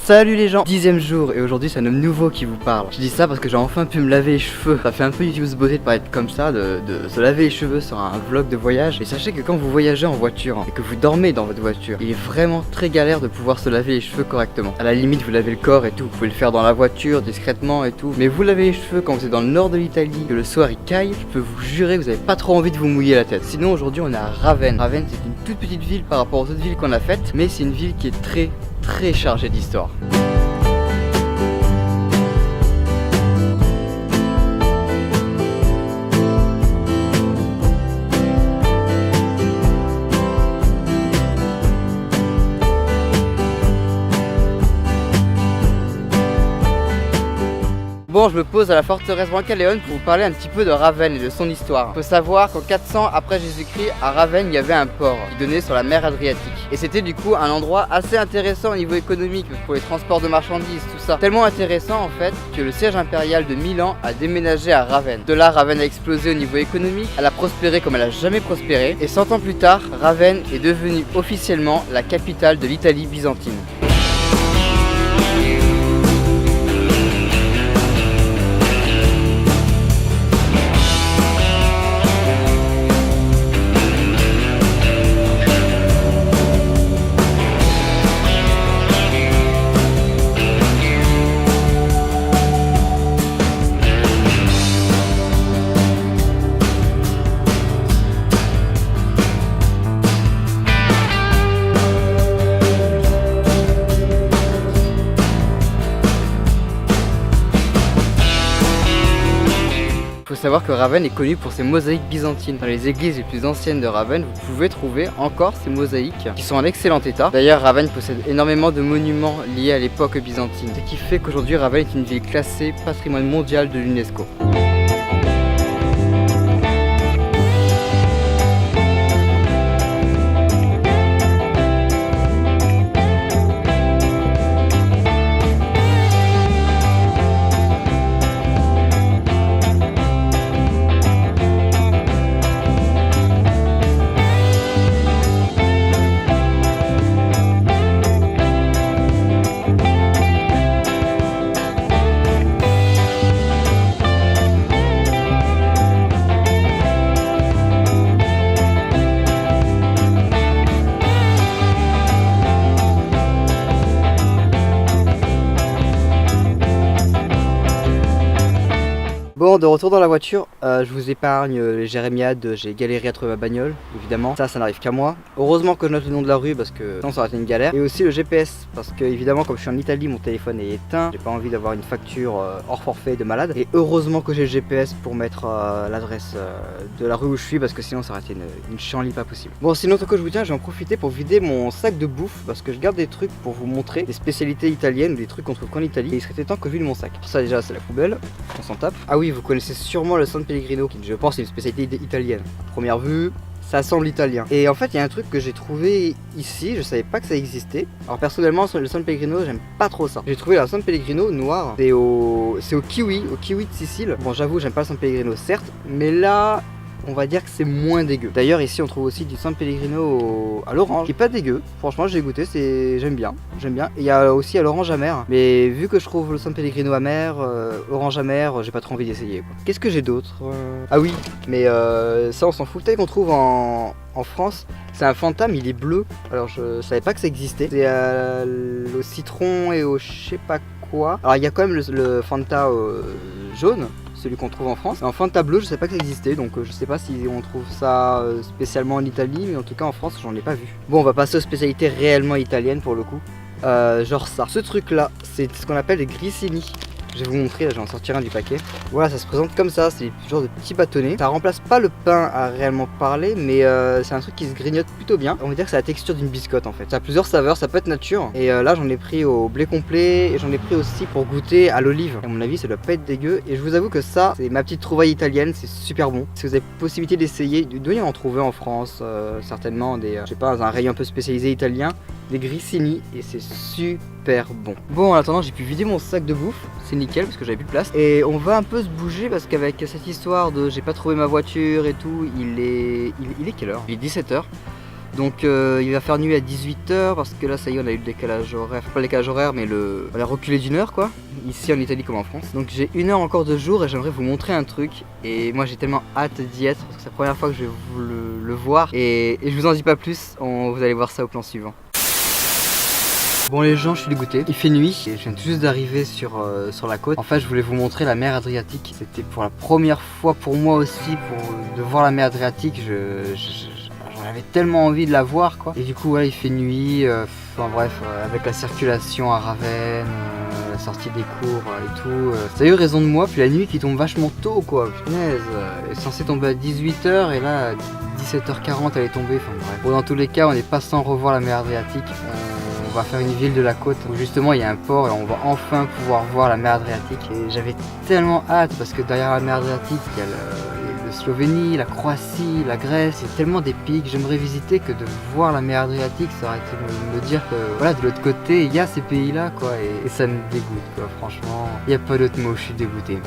Salut les gens, 10e jour et aujourd'hui c'est un homme nouveau qui vous parle. Je dis ça parce que j'ai enfin pu me laver les cheveux. Ça fait un peu YouTube's beauté de paraître comme ça, de se laver les cheveux sur un vlog de voyage. Et sachez que quand vous voyagez en voiture et que vous dormez dans votre voiture, il est vraiment très galère de pouvoir se laver les cheveux correctement. À la limite vous lavez le corps et tout, vous pouvez le faire dans la voiture discrètement et tout. Mais vous lavez les cheveux quand vous êtes dans le nord de l'Italie, que le soir il caille, je peux vous jurer que vous avez pas trop envie de vous mouiller la tête. Sinon aujourd'hui on est à Ravenne. Ravenne c'est une toute petite ville par rapport aux autres villes qu'on a faites, mais c'est une ville qui est très chargée d'histoire. Bon, je me pose à la forteresse Brancaleone pour vous parler un petit peu de Ravenne et de son histoire. Il faut savoir qu'en 400 après Jésus-Christ, à Ravenne, il y avait un port qui donnait sur la mer Adriatique. Et c'était du coup un endroit assez intéressant au niveau économique pour les transports de marchandises, tout ça. Tellement intéressant en fait que le siège impérial de Milan a déménagé à Ravenne. De là, Ravenne a explosé au niveau économique, elle a prospéré comme elle a jamais prospéré. Et 100 ans plus tard, Ravenne est devenue officiellement la capitale de l'Italie byzantine. Il faut savoir que Ravenne est connue pour ses mosaïques byzantines. Dans les églises les plus anciennes de Ravenne, vous pouvez trouver encore ces mosaïques qui sont en excellent état. D'ailleurs, Ravenne possède énormément de monuments liés à l'époque byzantine, ce qui fait qu'aujourd'hui Ravenne est une ville classée patrimoine mondial de l'UNESCO. Bon, de retour dans la voiture, je vous épargne les jérémiades, j'ai galéré à trouver ma bagnole, évidemment. Ça n'arrive qu'à moi. Heureusement que je note le nom de la rue parce que sinon ça aurait été une galère. Et aussi le GPS, parce que évidemment comme je suis en Italie, mon téléphone est éteint. J'ai pas envie d'avoir une facture hors forfait de malade. Et heureusement que j'ai le GPS pour mettre l'adresse de la rue où je suis, parce que sinon ça aurait été une chienlit pas possible. Bon, sinon tant que je vous tiens, je vais en profiter pour vider mon sac de bouffe, parce que je garde des trucs pour vous montrer des spécialités italiennes ou des trucs qu'on trouve qu'en Italie. Et il serait temps que je vide mon sac. Ça déjà c'est la poubelle, on s'en tape. Ah oui, vous connaissez sûrement le San Pellegrino, qui je pense est une spécialité italienne. À première vue, ça semble italien. Et en fait, il y a un truc que j'ai trouvé ici, je savais pas que ça existait. Alors personnellement, le San Pellegrino, j'aime pas trop ça. J'ai trouvé la San Pellegrino noir, c'est au kiwi de Sicile. Bon, j'avoue, j'aime pas le San Pellegrino, certes, mais là, on va dire que c'est moins dégueu. D'ailleurs ici on trouve aussi du San Pellegrino à l'orange, qui est pas dégueu. Franchement j'ai goûté, j'aime bien. Et il y a aussi à l'orange amer. Mais vu que je trouve le San Pellegrino amer, orange amer, j'ai pas trop envie d'essayer. Qu'est-ce que j'ai d'autre Ah oui, mais ça on s'en fout. Peut-être qu'on trouve en France, c'est un Fanta, il est bleu. Alors je savais pas que ça existait. C'est au citron et au je sais pas quoi. Alors il y a quand même le Fanta jaune, celui qu'on trouve en France. Et en Fanta bleu, je sais pas que ça existait, donc je sais pas si on trouve ça spécialement en Italie, mais en tout cas en France, j'en ai pas vu. Bon, on va passer aux spécialités réellement italiennes pour le coup. Genre ça. Ce truc là, c'est ce qu'on appelle les grissini. Je vais vous montrer, là, je vais en sortir un du paquet. Voilà, ça se présente comme ça, c'est genre de petits bâtonnets. Ça remplace pas le pain à réellement parler, mais c'est un truc qui se grignote plutôt bien. On va dire que c'est la texture d'une biscotte en fait. Ça a plusieurs saveurs, ça peut être nature. Et là, j'en ai pris au blé complet et j'en ai pris aussi pour goûter à l'olive. À mon avis, ça doit pas être dégueu. Et je vous avoue que ça, c'est ma petite trouvaille italienne, c'est super bon. Si vous avez possibilité d'essayer, il doit y en trouver en France, certainement des, je sais pas, un rayon un peu spécialisé italien. Des grissini et c'est super bon. Bon, en attendant, j'ai pu vider mon sac de bouffe, c'est nickel parce que j'avais plus de place. Et on va un peu se bouger parce qu'avec cette histoire de j'ai pas trouvé ma voiture et tout, il est quelle heure? Il est 17 h. Donc il va faire nuit à 18h parce que là ça y est on a eu le décalage horaire, enfin, pas le décalage horaire mais on a reculé d'une heure quoi, ici en Italie comme en France. Donc j'ai 1 heure encore de jour et j'aimerais vous montrer un truc et moi j'ai tellement hâte d'y être parce que c'est la première fois que je vais vous le voir et je vous en dis pas plus, vous allez voir ça au plan suivant. Bon les gens, je suis dégoûté, il fait nuit et je viens tout juste d'arriver sur la côte. En fait je voulais vous montrer la mer Adriatique, c'était pour la première fois pour moi aussi de voir la mer Adriatique. J'en avais tellement envie de la voir quoi. Et du coup ouais, il fait nuit, enfin bref, avec la circulation à Ravenne, la sortie des cours et tout. Ça a eu raison de moi, puis la nuit qui tombe vachement tôt quoi, punaise. Elle est censée tomber à 18h et là à 17h40 elle est tombée, enfin bref. Bon dans tous les cas on n'est pas sans revoir la mer Adriatique. On va faire une ville de la côte où justement il y a un port et on va enfin pouvoir voir la mer Adriatique. Et j'avais tellement hâte parce que derrière la mer Adriatique il y a le Slovénie, la Croatie, la Grèce, il y a tellement des pays que j'aimerais visiter que de voir la mer Adriatique ça aurait été me dire que voilà de l'autre côté il y a ces pays là quoi et ça me dégoûte quoi, franchement il n'y a pas d'autre mot, je suis dégoûté.